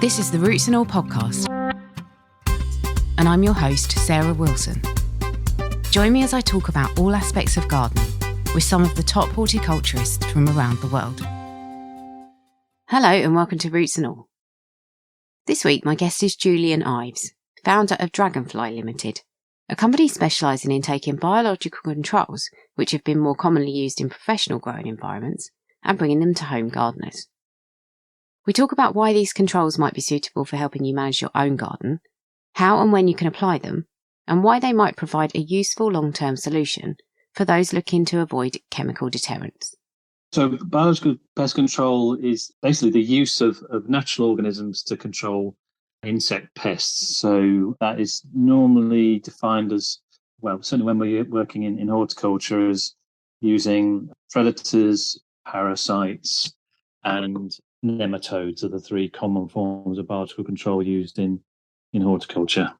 This is the Roots and All podcast, and I'm your host, Sarah Wilson. Join me as I talk about all aspects of gardening with some of the top horticulturists from around the world. Hello and welcome to Roots and All. This week my guest is Julian Ives, founder of Dragonfli Limited, a company specialising in taking biological controls, which have been more commonly used in professional growing environments, and bringing them to home gardeners. We talk about why these controls might be suitable for helping you manage your own garden, how and when you can apply them, and why they might provide a useful long-term solution for those looking to avoid chemical deterrents. So biological pest control is basically the use of natural organisms to control insect pests. So that is normally defined as, well, certainly when we're working in horticulture, as using predators, parasites, and nematodes are the three common forms of biological control used in horticulture.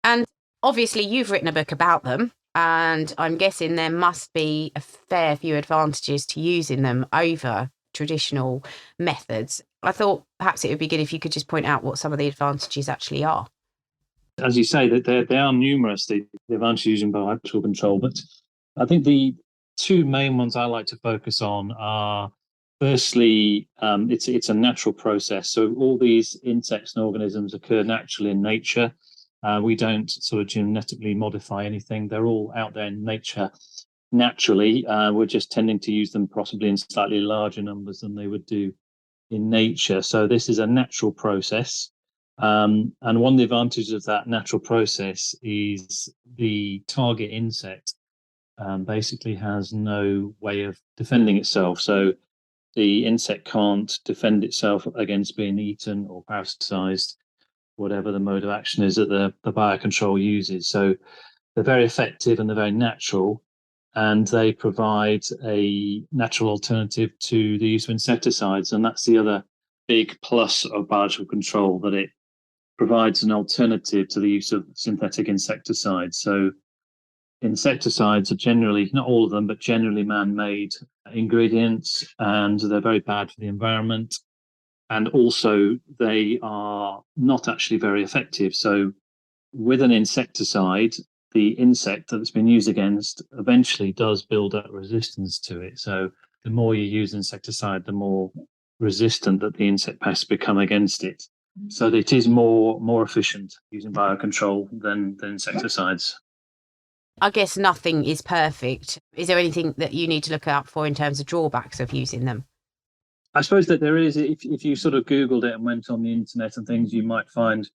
And obviously you've written a book about them, and I'm guessing there must be a fair few advantages to using them over traditional methods. I thought perhaps it would be good if you could just point out what some of the advantages actually are. As you say, that they are numerous, the advantages using biological control, but I think the two main ones I like to focus on are, firstly, it's a natural process. So all these insects and organisms occur naturally in nature. We don't sort of genetically modify anything. They're all out there in nature naturally. We're just tending to use them possibly in slightly larger numbers than they would do in nature. So this is a natural process. And one of the advantages of that natural process is the target insect basically has no way of defending itself. So the insect can't defend itself against being eaten or parasitized, whatever the mode of action is that the biocontrol uses. So they're very effective and they're very natural, and they provide a natural alternative to the use of insecticides. And that's the other big plus of biological control, that it provides an alternative to the use of synthetic insecticides. So insecticides are generally, not all of them, but generally man-made ingredients, and they're very bad for the environment. And also, they are not actually very effective. So with an insecticide, the insect that's been used against eventually does build up resistance to it. So the more you use insecticide, the more resistant that the insect pests become against it. So it is more efficient using biocontrol than insecticides. I guess nothing is perfect. Is there anything that you need to look out for in terms of drawbacks of using them? I suppose that there is, if you sort of Googled it and went on the internet and things, you might find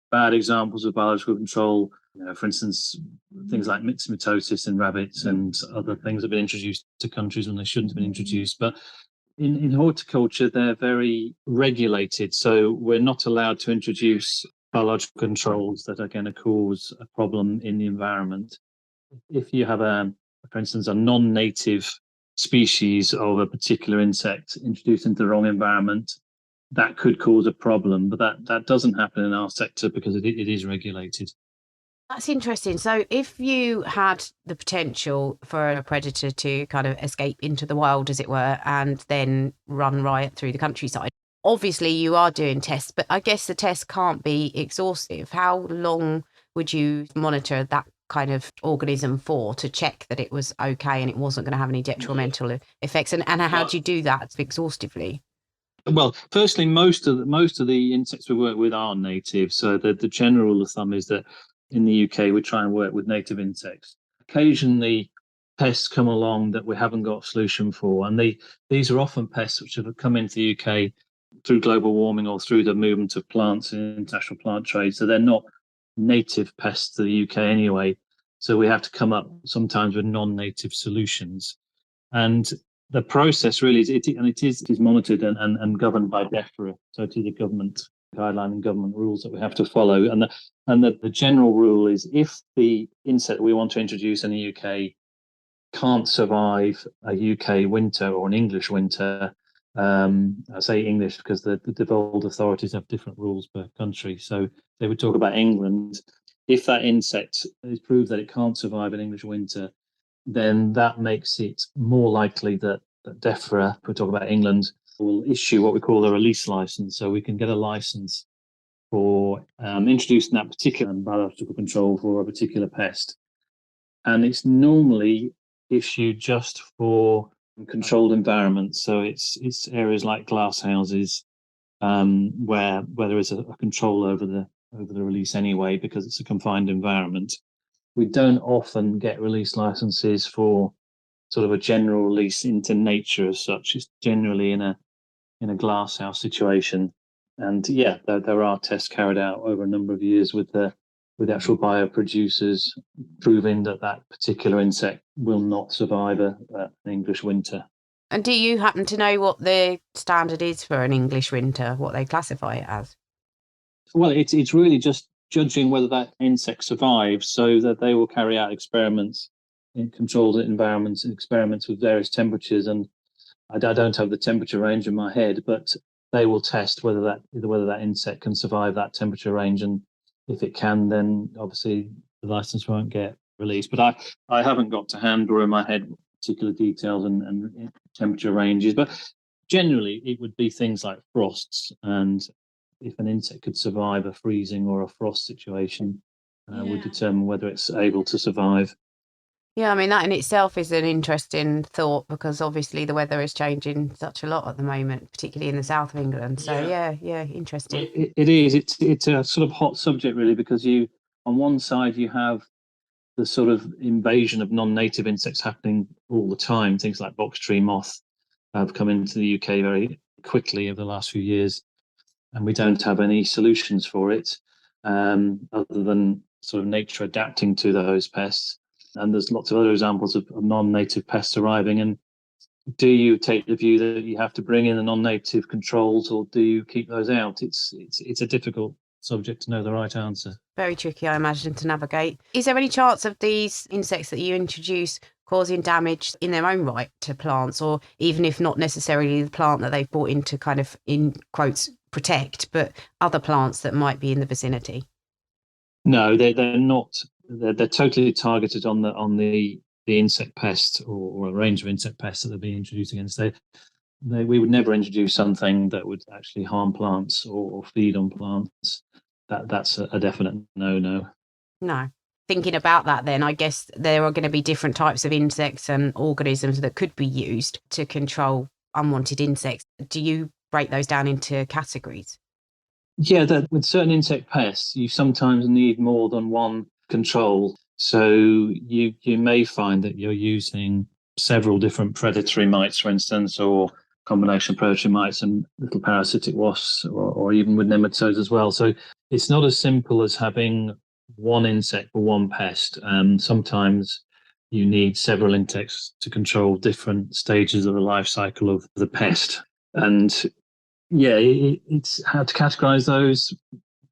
bad examples of biological control. For instance, things like myxomatosis in rabbits and other things have been introduced to countries when they shouldn't have been introduced. But in horticulture, they're very regulated. So we're not allowed to introduce biological controls that are going to cause a problem in the environment. If you have, for instance, a non-native species of a particular insect introduced into the wrong environment, that could cause a problem. But that doesn't happen in our sector because it is regulated. That's interesting. So if you had the potential for a predator to kind of escape into the wild, as it were, and then run riot through the countryside, obviously you are doing tests, but I guess the tests can't be exhaustive. How long would you monitor that kind of organism for to check that it was okay and it wasn't going to have any detrimental effects? And how do you do that exhaustively? Well, firstly, most of the insects we work with are native. So the general rule of thumb is that in the UK, we try and work with native insects. Occasionally, pests come along that we haven't got a solution for. And these are often pests which have come into the UK through global warming or through the movement of plants in international plant trade. So they're not native pests to the UK anyway. So we have to come up sometimes with non-native solutions. And the process really is monitored and governed by DEFRA. So it is a government guideline and government rules that we have to follow. And the general rule is, if the insect we want to introduce in the UK can't survive a UK winter or an English winter, I say English because the devolved authorities have different rules per country. So they would talk about England. If that insect is proved that it can't survive an English winter, then that makes it more likely that DEFRA, if we talk about England, will issue what we call a release license. So we can get a license for introducing that particular biological control for a particular pest. And it's normally issued just for controlled environments. So it's areas like glass houses, where there is a control over the release anyway, because it's a confined environment. We don't often get release licenses for sort of a general release into nature as such. It's generally in a glass house situation. And yeah, there are tests carried out over a number of years with actual bioproducers proving that particular insect will not survive an English winter. And do you happen to know what the standard is for an English winter, what they classify it as? Well, it's really just judging whether that insect survives, so that they will carry out experiments in controlled environments and experiments with various temperatures. And I don't have the temperature range in my head, but they will test whether that insect can survive that temperature range. And if it can, then obviously the license won't get released. But I haven't got to hand or in my head particular details and temperature ranges. But generally, it would be things like frosts. And if an insect could survive a freezing or a frost situation, would determine whether it's able to survive. Yeah, I mean, that in itself is an interesting thought, because obviously the weather is changing such a lot at the moment, particularly in the south of England. So yeah, interesting. It is. It's a sort of hot subject, really, because on one side you have the sort of invasion of non-native insects happening all the time. Things like box tree moth have come into the UK very quickly over the last few years, and we don't have any solutions for it, other than sort of nature adapting to those pests. And there's lots of other examples of non-native pests arriving. And do you take the view that you have to bring in the non-native controls, or do you keep those out? It's a difficult subject to know the right answer. Very tricky, I imagine, to navigate. Is there any chance of these insects that you introduce causing damage in their own right to plants, or even if not necessarily the plant that they've brought in to kind of, in quotes, protect, but other plants that might be in the vicinity? No, they're not. They're totally targeted on the insect pest, or a range of insect pests that they're being introduced against. We would never introduce something that would actually harm plants or feed on plants. That's a definite no. No. Thinking about that, then, I guess there are going to be different types of insects and organisms that could be used to control unwanted insects. Do you break those down into categories? Yeah, with certain insect pests, you sometimes need more than one control. So you may find that you're using several different predatory mites, for instance, or combination of predatory mites and little parasitic wasps, or even with nematodes as well. So it's not as simple as having one insect for one pest. Sometimes you need several insects to control different stages of the life cycle of the pest. And yeah, it's how to categorize those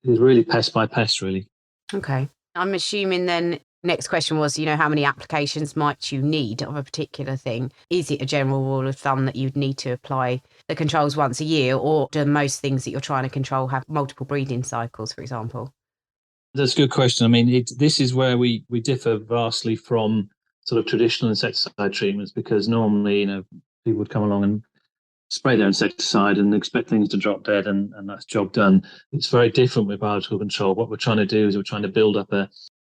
is really pest by pest, really. Okay. I'm assuming then, next question was, how many applications might you need of a particular thing? Is it a general rule of thumb that you'd need to apply the controls once a year, or do most things that you're trying to control have multiple breeding cycles, for example? That's a good question. I mean, this is where we differ vastly from sort of traditional insecticide treatments, because normally, people would come along and spray their insecticide and expect things to drop dead, and that's job done. It's very different with biological control. What we're trying to do is we're trying to build up a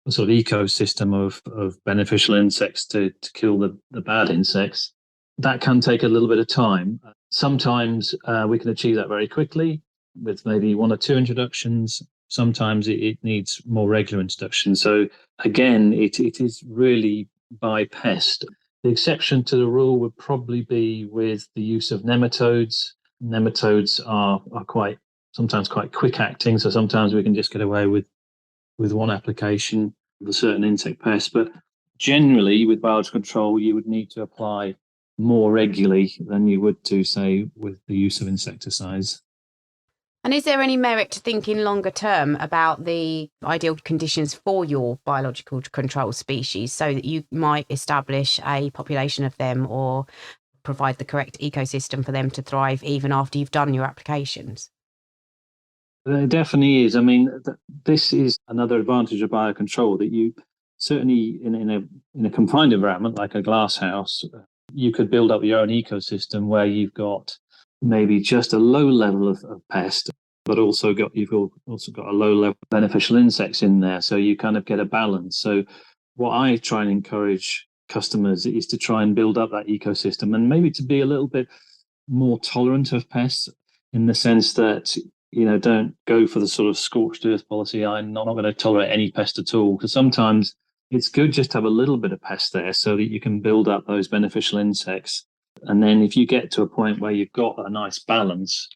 sort of ecosystem of beneficial insects to kill the bad insects. That can take a little bit of time. Sometimes we can achieve that very quickly with maybe one or two introductions. Sometimes it needs more regular introductions. So again, it is really by pest. The exception to the rule would probably be with the use of nematodes. Nematodes are sometimes quite quick acting, so sometimes we can just get away with one application of a certain insect pest. But generally, with biological control, you would need to apply more regularly than you would do, say, with the use of insecticides. And is there any merit to thinking longer term about the ideal conditions for your biological control species, so that you might establish a population of them or provide the correct ecosystem for them to thrive even after you've done your applications? There definitely is. I mean, this is another advantage of biocontrol, that you certainly in a confined environment like a glass house, you could build up your own ecosystem where you've got maybe just a low level of pest, but you've also got a low level of beneficial insects in there. So you kind of get a balance. So what I try and encourage customers is to try and build up that ecosystem and maybe to be a little bit more tolerant of pests in the sense that, don't go for the sort of scorched earth policy. I'm not going to tolerate any pest at all, because sometimes it's good just to have a little bit of pest there so that you can build up those beneficial insects. And then if you get to a point where you've got a nice balance,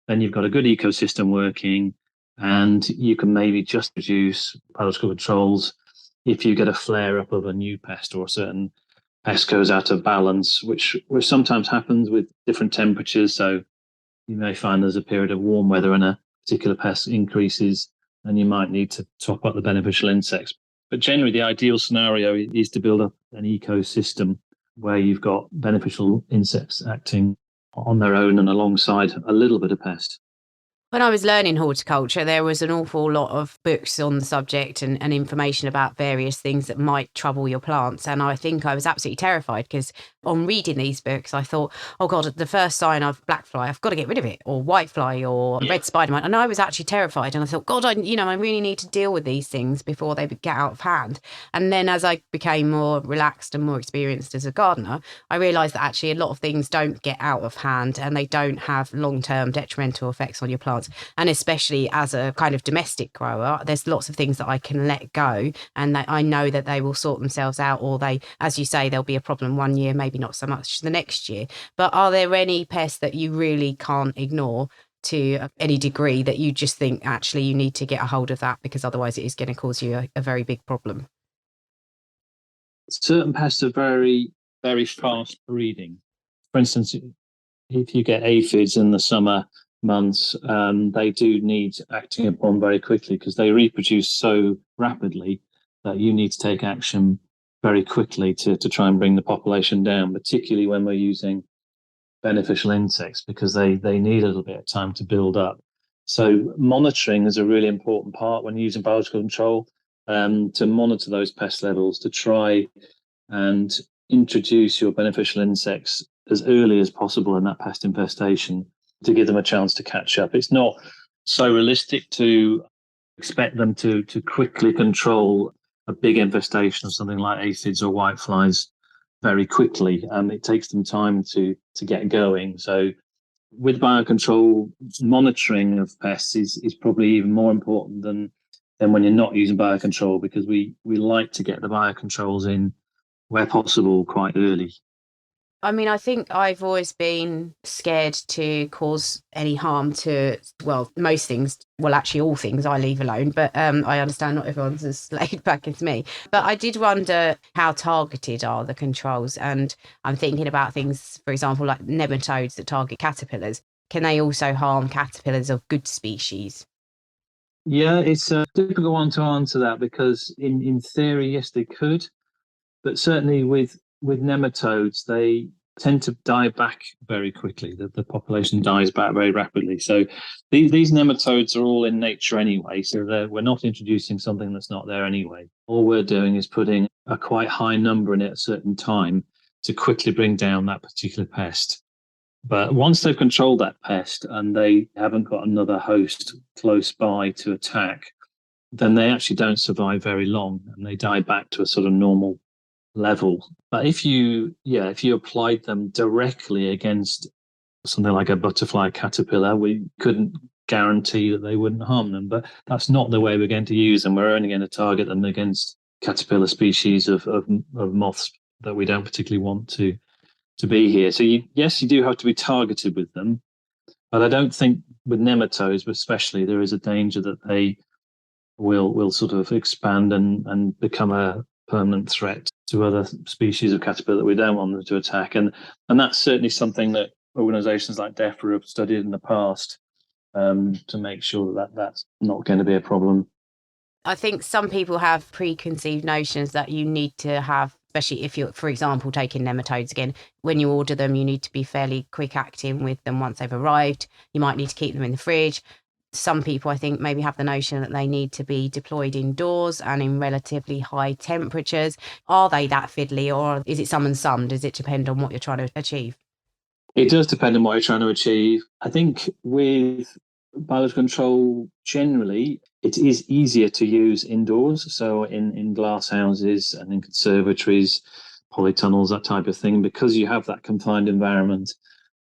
then you've got a good ecosystem working, and you can maybe just reduce biological controls if you get a flare up of a new pest or a certain pest goes out of balance, which sometimes happens with different temperatures. So you may find there's a period of warm weather and a particular pest increases, and you might need to top up the beneficial insects. But generally, the ideal scenario is to build up an ecosystem where you've got beneficial insects acting on their own and alongside a little bit of pest. When I was learning horticulture, there was an awful lot of books on the subject and information about various things that might trouble your plants. And I think I was absolutely terrified because on reading these books, I thought, oh God, the first sign of black fly, I've got to get rid of it, or white fly, or red spider mite. And I was actually terrified. And I thought, God, I really need to deal with these things before they get out of hand. And then as I became more relaxed and more experienced as a gardener, I realised that actually a lot of things don't get out of hand and they don't have long-term detrimental effects on your plants. And especially as a kind of domestic grower, there's lots of things that I can let go and that I know that they will sort themselves out, or they, as you say, there'll be a problem one year, maybe not so much the next year. But are there any pests that you really can't ignore to any degree that you just think actually you need to get a hold of that, because otherwise it is going to cause you a very big problem? Certain pests are very, very fast breeding. For instance, if you get aphids in the summer months, they do need acting upon very quickly because they reproduce so rapidly that you need to take action very quickly to try and bring the population down, particularly when we're using beneficial insects, because they need a little bit of time to build up. So monitoring is a really important part when using biological control, to monitor those pest levels, to try and introduce your beneficial insects as early as possible in that pest infestation to give them a chance to catch up. It's not so realistic to expect them to quickly control a big infestation of something like aphids or whiteflies very quickly. It takes them time to get going. So with biocontrol, monitoring of pests is probably even more important than when you're not using biocontrol, because we like to get the biocontrols in where possible quite early. I mean, I think I've always been scared to cause any harm to, well, most things, well, actually all things I leave alone, but I understand not everyone's as laid back as me. But I did wonder how targeted are the controls? And I'm thinking about things, for example, like nematodes that target caterpillars. Can they also harm caterpillars of good species? Yeah, it's a difficult one to answer that, because in theory, yes, they could. But certainly with nematodes, they tend to die back very quickly. The population dies back very rapidly. So these nematodes are all in nature anyway. So we're not introducing something that's not there anyway. All we're doing is putting a quite high number in at a certain time to quickly bring down that particular pest. But once they've controlled that pest and they haven't got another host close by to attack, then they actually don't survive very long and they die back to a sort of normal level. But if you applied them directly against something like a butterfly caterpillar, we couldn't guarantee that they wouldn't harm them. But that's not the way we're going to use them. We're only going to target them against caterpillar species of moths that we don't particularly want to be here. So you do have to be targeted with them. But I don't think with nematodes, especially, there is a danger that they will sort of expand and become a permanent threat to other species of caterpillar that we don't want them to attack. And that's certainly something that organisations like DEFRA have studied in the past, to make sure that that's not going to be a problem. I think some people have preconceived notions that you need to have, especially if you're, for example, taking nematodes again, when you order them, you need to be fairly quick acting with them once they've arrived. You might need to keep them in the fridge. Some people, I think, maybe have the notion that they need to be deployed indoors and in relatively high temperatures. Are they that fiddly, or is it some and some? Does it depend on what you're trying to achieve? It does depend on what you're trying to achieve. I think with biological control generally, it is easier to use indoors. So in glass houses and in conservatories, polytunnels, that type of thing, because you have that confined environment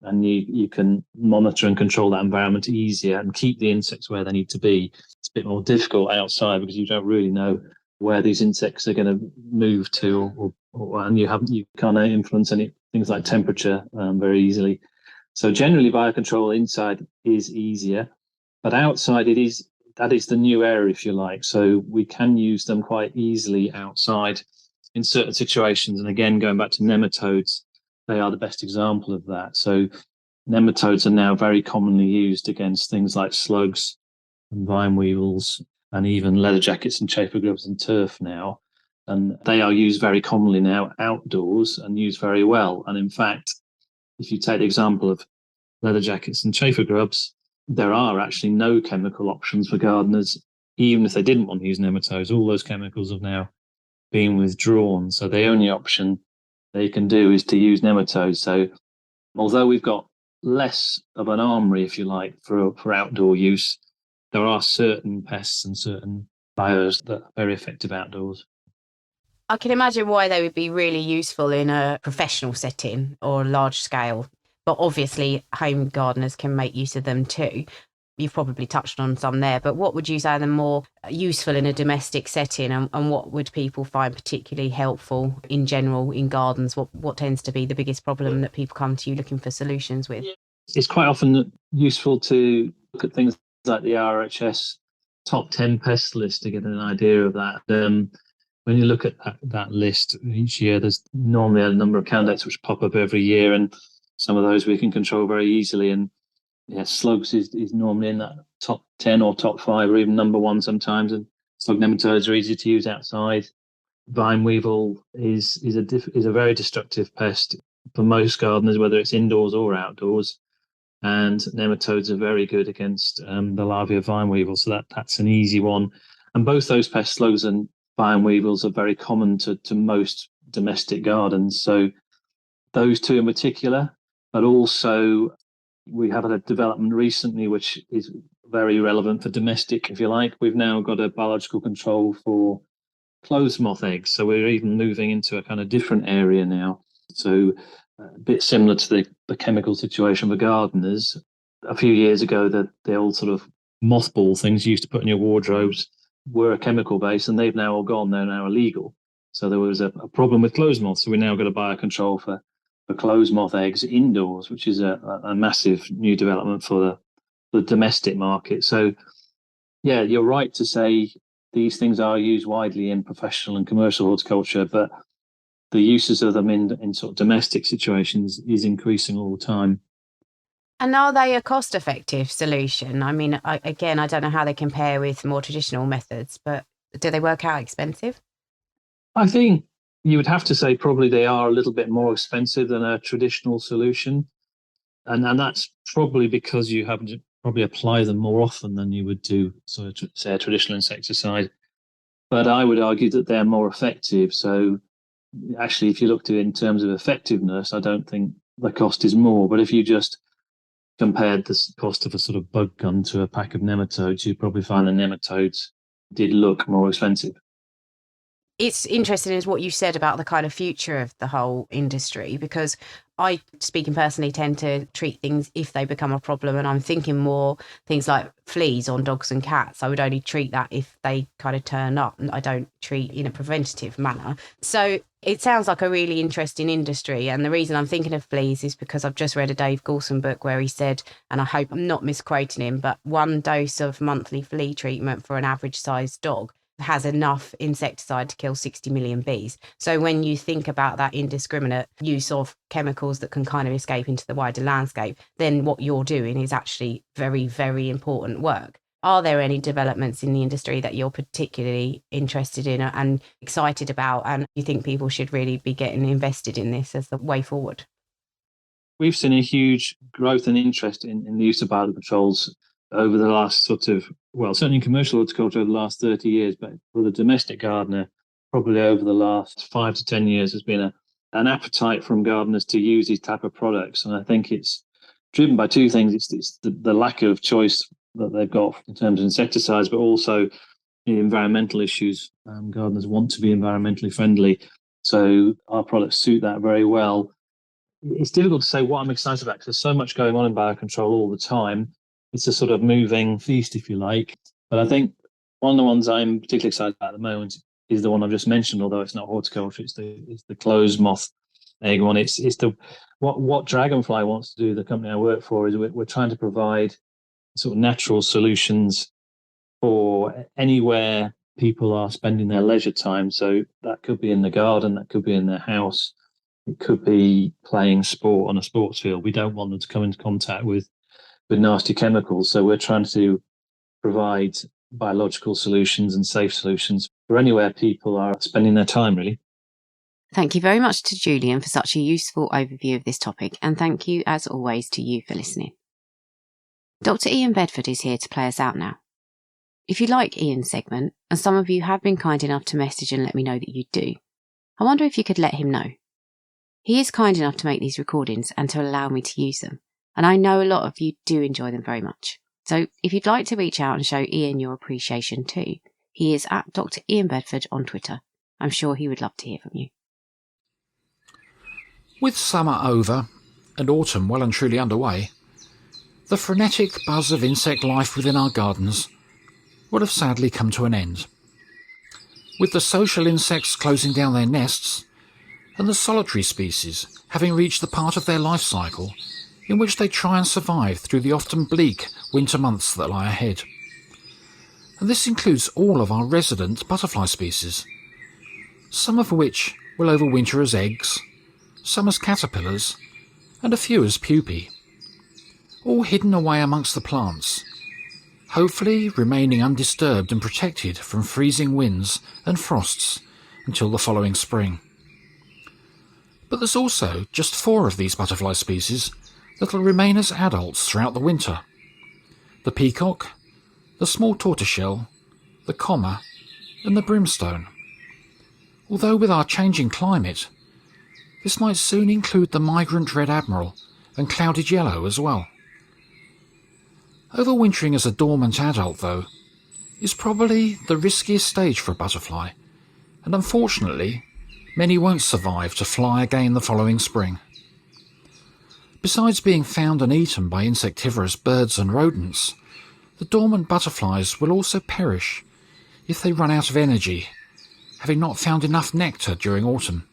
and you can monitor and control that environment easier and keep the insects where they need to be. It's a bit more difficult outside because you don't really know where these insects are going to move to, and you can't influence any things like temperature very easily. So generally, biocontrol inside is easier, but outside that is the new area, if you like. So we can use them quite easily outside in certain situations. And again, going back to nematodes, they are the best example of that. So nematodes are now very commonly used against things like slugs and vine weevils and even leather jackets and chafer grubs and turf now. And they are used very commonly now outdoors and used very well. And in fact, if you take the example of leather jackets and chafer grubs, there are actually no chemical options for gardeners, even if they didn't want to use nematodes. All those chemicals have now been withdrawn. So the only option they can do is to use nematodes. So although we've got less of an armory, if you like, for outdoor use, there are certain pests and certain bios that are very effective outdoors. I can imagine why they would be really useful in a professional setting or large scale, but obviously home gardeners can make use of them too. You've probably touched on some there, but what would you say are the more useful in a domestic setting, and what would people find particularly helpful in general in gardens? What tends to be the biggest problem that people come to you looking for solutions with? It's quite often useful to look at things like the RHS top 10 pest list to get an idea of that. When you look at that list each year, there's normally a number of candidates which pop up every year, and some of those we can control very easily. And yeah, slugs is normally in that top 10 or top 5 or even number 1 sometimes. And slug nematodes are easy to use outside. Vine weevil is a very destructive pest for most gardeners, whether it's indoors or outdoors. And nematodes are very good against the larvae of vine weevil. So that's an easy one. And both those pests, slugs and vine weevils, are very common to most domestic gardens. So those two in particular, but also we have had a development recently which is very relevant for domestic, if you like. We've now got a biological control for clothes moth eggs. So we're even moving into a kind of different area now. So a bit similar to the chemical situation for gardeners. A few years ago, the old sort of mothball things you used to put in your wardrobes were a chemical base, and they've now all gone. They're now illegal. So there was a problem with clothes moths. So we now got a biocontrol for clothes moth eggs indoors, which is a massive new development for the domestic market. So yeah, you're right to say these things are used widely in professional and commercial horticulture, but the uses of them in sort of domestic situations is increasing all the time. And are they a cost-effective solution? I mean, I don't know how they compare with more traditional methods, but do they work out expensive? I think you would have to say probably they are a little bit more expensive than a traditional solution. And that's probably because you have to probably apply them more often than you would do, sort of, say, a traditional insecticide. But I would argue that they're more effective. So actually, if you looked at it in terms of effectiveness, I don't think the cost is more. But if you just compared the cost of a sort of bug gun to a pack of nematodes, you'd probably find the nematodes did look more expensive. It's interesting is what you said about the kind of future of the whole industry, because I, speaking personally, tend to treat things if they become a problem. And I'm thinking more things like fleas on dogs and cats. I would only treat that if they kind of turn up, and I don't treat in a preventative manner. So it sounds like a really interesting industry. And the reason I'm thinking of fleas is because I've just read a Dave Goulson book where he said, and I hope I'm not misquoting him, but 1 dose of monthly flea treatment for an average sized dog has enough insecticide to kill 60 million bees. So when you think about that indiscriminate use of chemicals that can kind of escape into the wider landscape, then what you're doing is actually very, very important work. Are there any developments in the industry that you're particularly interested in and excited about, and you think people should really be getting invested in this as the way forward? We've seen a huge growth and interest in the use of biocontrols over the last certainly in commercial horticulture over the last 30 years, but for the domestic gardener, probably over the last 5 to 10 years, has been an appetite from gardeners to use these type of products. And I think it's driven by two things. It's the lack of choice that they've got in terms of insecticides, but also the environmental issues. Gardeners want to be environmentally friendly. So our products suit that very well. It's difficult to say what I'm excited about because there's so much going on in biocontrol all the time. It's a sort of moving feast, if you like. But I think one of the ones I'm particularly excited about at the moment is the one I've just mentioned, although it's not horticulture. It's the closed moth egg one. It's the what Dragonfli wants to do. The company I work for is we're trying to provide sort of natural solutions for anywhere people are spending their leisure time. So that could be in the garden, that could be in their house, it could be playing sport on a sports field. We don't want them to come into contact with nasty chemicals. So we're trying to provide biological solutions and safe solutions for anywhere people are spending their time, really. Thank you very much to Julian for such a useful overview of this topic, and thank you, as always, to you for listening. Dr. Ian Bedford is here to play us out now. If you like Ian's segment, and some of you have been kind enough to message and let me know that you do, I wonder if you could let him know. He is kind enough to make these recordings and to allow me to use them, and I know a lot of you do enjoy them very much. So if you'd like to reach out and show Ian your appreciation too, he is at Dr. Ian Bedford on Twitter. I'm sure he would love to hear from you. With summer over and autumn well and truly underway, the frenetic buzz of insect life within our gardens would have sadly come to an end. With the social insects closing down their nests and the solitary species having reached the part of their life cycle in which they try and survive through the often bleak winter months that lie ahead. And this includes all of our resident butterfly species, some of which will overwinter as eggs, some as caterpillars, and a few as pupae, all hidden away amongst the plants, hopefully remaining undisturbed and protected from freezing winds and frosts until the following spring. But there's also just 4 of these butterfly species that will remain as adults throughout the winter: the peacock, the small tortoiseshell, the comma, and the brimstone. Although with our changing climate, this might soon include the migrant red admiral and clouded yellow as well. Overwintering as a dormant adult, though, is probably the riskiest stage for a butterfly, and unfortunately, many won't survive to fly again the following spring. Besides being found and eaten by insectivorous birds and rodents, the dormant butterflies will also perish if they run out of energy, having not found enough nectar during autumn.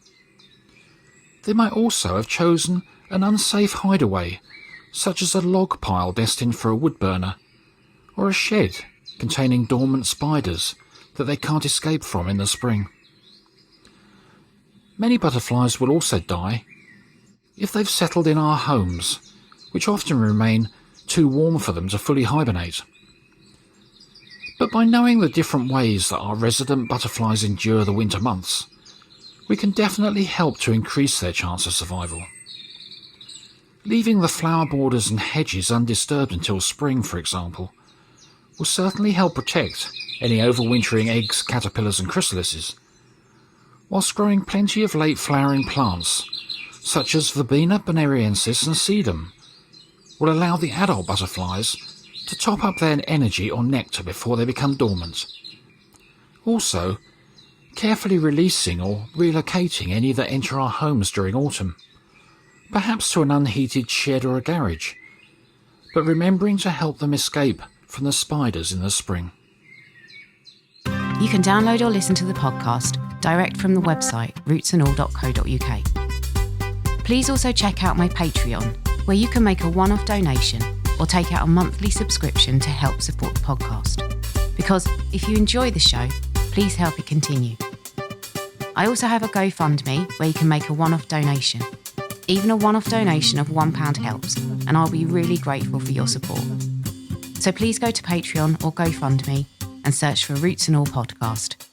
They might also have chosen an unsafe hideaway, such as a log pile destined for a wood burner, or a shed containing dormant spiders that they can't escape from in the spring. Many butterflies will also die if they've settled in our homes, which often remain too warm for them to fully hibernate. But by knowing the different ways that our resident butterflies endure the winter months, we can definitely help to increase their chance of survival. Leaving the flower borders and hedges undisturbed until spring, for example, will certainly help protect any overwintering eggs, caterpillars and chrysalises, whilst growing plenty of late flowering plants such as Verbena bonariensis and sedum will allow the adult butterflies to top up their energy or nectar before they become dormant. Also, carefully releasing or relocating any that enter our homes during autumn, perhaps to an unheated shed or a garage, but remembering to help them escape from the spiders in the spring. You can download or listen to the podcast direct from the website rootsandall.co.uk. Please also check out my Patreon, where you can make a one-off donation or take out a monthly subscription to help support the podcast. Because if you enjoy the show, please help it continue. I also have a GoFundMe where you can make a one-off donation. Even a one-off donation of £1 helps, and I'll be really grateful for your support. So please go to Patreon or GoFundMe and search for Roots and All Podcast.